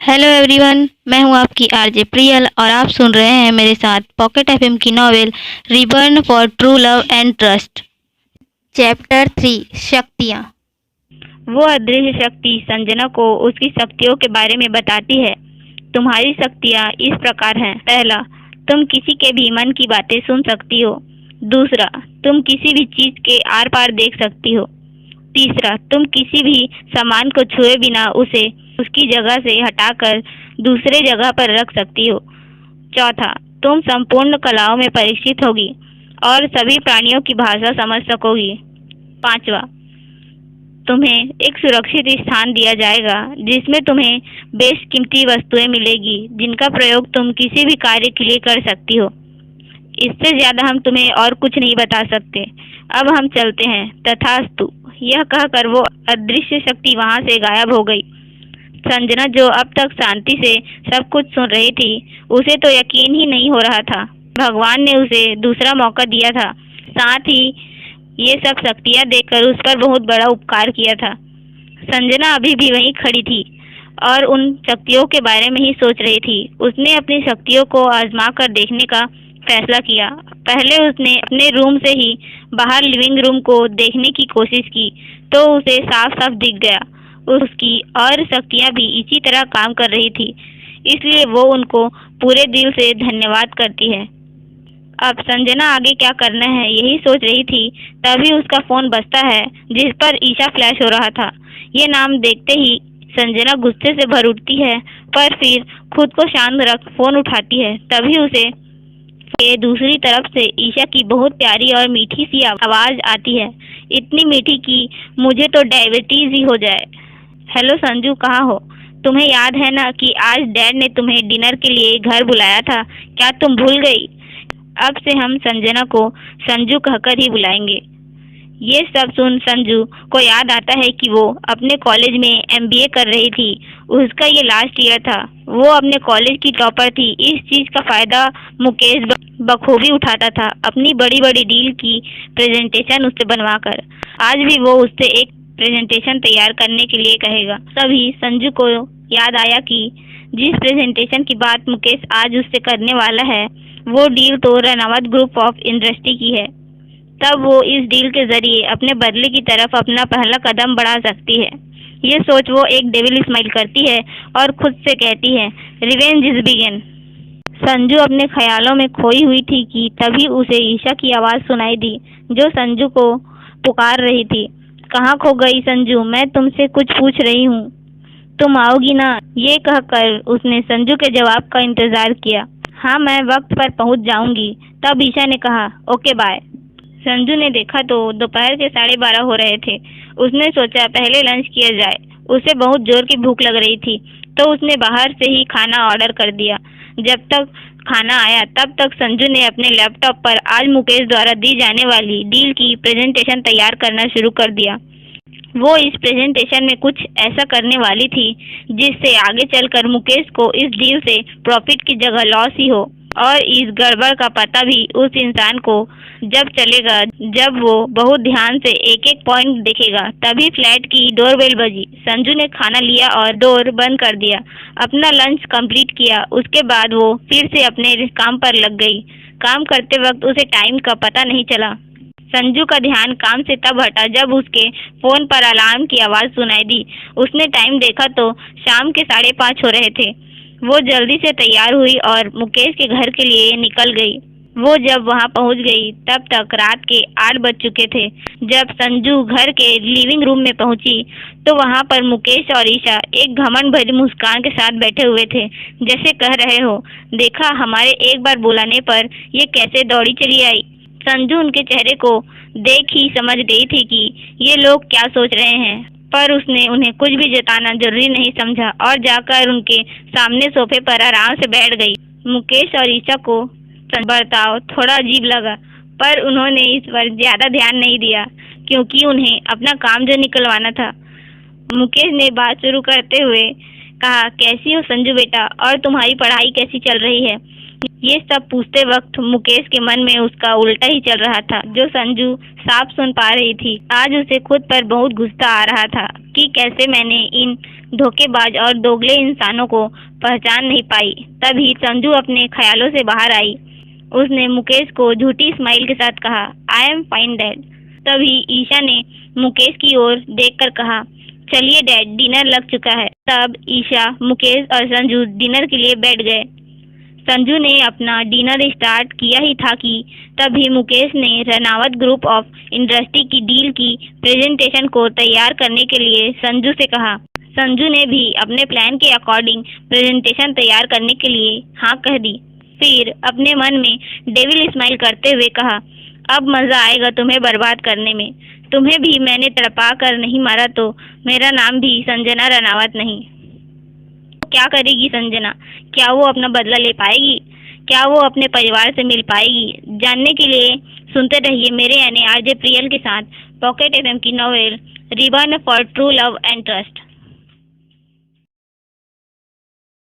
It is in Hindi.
हेलो एवरीवन, मैं हूं आपकी आरजे प्रियल और आप सुन रहे हैं मेरे साथ पॉकेट एफएम की novel reborn for true love and trust. Chapter 3 शक्तियाँ। वो अदृश्य शक्ति संजना को उसकी शक्तियों के बारे में बताती है। तुम्हारी शक्तियाँ इस प्रकार हैं। पहला, तुम किसी के भी मन की बातें सुन सकती हो। दूसरा, तुम किसी भी चीज के आर पार देख सकती हो। तीसरा, तुम किसी भी सामान को छुए बिना उसे उसकी जगह से हटाकर दूसरे जगह पर रख सकती हो। चौथा, तुम संपूर्ण कलाओं में परीक्षित होगी और सभी प्राणियों की भाषा समझ सकोगी। पांचवा, तुम्हें एक सुरक्षित स्थान दिया जाएगा जिसमें तुम्हें बेशकीमती वस्तुएं मिलेगी जिनका प्रयोग तुम किसी भी कार्य के लिए कर सकती हो। इससे ज्यादा हम तुम्हें और कुछ नहीं बता सकते। अब हम चलते हैं, तथास्तु। यह कहकर वो अदृश्य शक्ति वहां से गायब हो गई। संजना, जो अब तक शांति से सब कुछ सुन रही थी, उसे तो यकीन ही नहीं हो रहा था। भगवान ने उसे दूसरा मौका दिया था, साथ ही ये सब शक्तियां देकर उस पर बहुत बड़ा उपकार किया था। संजना अभी भी वहीं खड़ी थी और उन शक्तियों के बारे में ही सोच रही थी। उसने अपनी शक्तियों को आजमा कर देखने का फैसला किया। पहले उसने अपने रूम से ही बाहर लिविंग रूम को देखने की कोशिश की तो उसे साफ साफ दिख गया। उसकी और शक्तियां भी इसी तरह काम कर रही थी, इसलिए वो उनको पूरे दिल से धन्यवाद करती है। अब संजना आगे क्या करना है यही सोच रही थी, तभी उसका फोन बजता है जिस पर ईशा फ्लैश हो रहा था। ये नाम देखते ही संजना गुस्से से भर उठती है, पर फिर खुद को शांत रख फोन उठाती है। तभी उसे के दूसरी तरफ से ईशा की बहुत प्यारी और मीठी सी आवाज आती है, इतनी मीठी कि मुझे तो डायबिटीज ही हो जाए। हेलो संजू, कहाँ हो? तुम्हें याद है ना कि आज डैड ने तुम्हें डिनर के लिए घर बुलाया था, क्या तुम भूल गई? अब से हम संजना को संजू कहकर ही बुलाएंगे। ये सब सुन संजू को याद आता है कि वो अपने कॉलेज में एमबीए कर रही थी। उसका ये लास्ट ईयर था। वो अपने कॉलेज की टॉपर थी। इस चीज का फायदा मुकेश बखूबी उठाता था, अपनी बड़ी बड़ी डील की प्रेजेंटेशन उससे बनवाकर। आज भी वो उससे एक प्रेजेंटेशन तैयार करने के लिए कहेगा। तभी संजू को याद आया कि जिस प्रेजेंटेशन की बात मुकेश आज उससे करने वाला है, वो डील तो रनावत ग्रुप ऑफ इंडस्ट्री की है। तब वो इस डील के जरिए अपने बदले की तरफ अपना पहला कदम बढ़ा सकती है। ये सोच वो एक डेविल स्माइल करती है और खुद से कहती है, रिवेंज इज बिगिन। संजू अपने ख्यालों में खोई हुई थी कि तभी उसे ईशा की आवाज सुनाई दी, जो संजू को पुकार रही थी। कहाँ खो गई संजू? मैं तुमसे कुछ पूछ रही हूँ, तुम आओगी ना? ये कहकर उसने संजू के जवाब का इंतजार किया। हाँ, मैं वक्त पर पहुँच जाऊंगी। तब ईशा ने कहा, ओके बाय। संजू ने देखा तो दोपहर के 12:30 हो रहे थे। उसने सोचा पहले लंच किया जाए। उसे बहुत जोर की भूख लग रही थी, तो उसने बाहर से ही खाना ऑर्डर कर दिया। जब तक खाना आया तब तक संजू ने अपने लैपटॉप पर आज मुकेश द्वारा दी जाने वाली डील की प्रेजेंटेशन तैयार करना शुरू कर दिया। वो इस प्रेजेंटेशन में कुछ ऐसा करने वाली थी जिससे आगे चलकर मुकेश को इस डील से प्रॉफिट की जगह लॉस ही हो। और इस गड़बड़ का पता भी उस इंसान को जब चलेगा जब वो बहुत ध्यान से एक एक पॉइंट देखेगा। तभी फ्लैट की डोरबेल बजी। संजू ने खाना लिया और डोर बंद कर दिया। अपना लंच कंप्लीट किया। उसके बाद वो फिर से अपने काम पर लग गई। काम करते वक्त उसे टाइम का पता नहीं चला। संजू का ध्यान काम से तब हटा जब उसके फोन पर अलार्म की आवाज सुनाई दी। उसने टाइम देखा तो शाम के 5:30 हो रहे थे। वो जल्दी से तैयार हुई और मुकेश के घर के लिए निकल गई। वो जब वहां पहुंच गई तब तक रात के 8 बज चुके थे। जब संजू घर के लिविंग रूम में पहुंची तो वहां पर मुकेश और ईशा एक घमंड भरी मुस्कान के साथ बैठे हुए थे, जैसे कह रहे हो, देखा हमारे एक बार बुलाने पर ये कैसे दौड़ी चली आई। संजू उनके चेहरे को देख ही समझ गई थी कि ये लोग क्या सोच रहे हैं, पर उसने उन्हें कुछ भी जताना जरूरी नहीं समझा और जाकर उनके सामने सोफे पर आराम से बैठ गई। मुकेश और ईशा को बर्ताव थोड़ा अजीब लगा, पर उन्होंने इस पर ज्यादा ध्यान नहीं दिया क्योंकि उन्हें अपना काम जो निकलवाना था। मुकेश ने बात शुरू करते हुए कहा, कैसी हो संजू बेटा, और तुम्हारी पढ़ाई कैसी चल रही है। ये सब पूछते वक्त मुकेश के मन में उसका उल्टा ही चल रहा था, जो संजू साफ सुन पा रही थी। आज उसे खुद पर बहुत गुस्सा आ रहा था कि कैसे मैंने इन धोखेबाज और दोगले इंसानों को पहचान नहीं पाई। तभी संजू अपने ख्यालों से बाहर आई। उसने मुकेश को झूठी स्माइल के साथ कहा, आई एम फाइन डैड। तभी ईशा ने मुकेश की ओर देखकर कहा, चलिए डैड, डिनर लग चुका है। तब ईशा, मुकेश और संजू डिनर के लिए बैठ गए। संजू ने अपना डिनर स्टार्ट किया ही था कि तभी मुकेश ने रनावत ग्रुप ऑफ इंडस्ट्री की डील की प्रेजेंटेशन को तैयार करने के लिए संजू से कहा। संजू ने भी अपने प्लान के अकॉर्डिंग प्रेजेंटेशन तैयार करने के लिए हाँ कह दी। फिर अपने मन में डेविल स्माइल करते हुए कहा, अब मजा आएगा तुम्हें बर्बाद करने में। तुम्हें भी मैंने तड़पा कर नहीं मारा तो मेरा नाम भी संजना रनावत नहीं। क्या करेगी संजना? क्या वो अपना बदला ले पाएगी? क्या वो अपने परिवार से मिल पाएगी? जानने के लिए सुनते रहिए मेरे यानी आरजे प्रियल के साथ पॉकेट एफएम की novel reborn for true love and trust.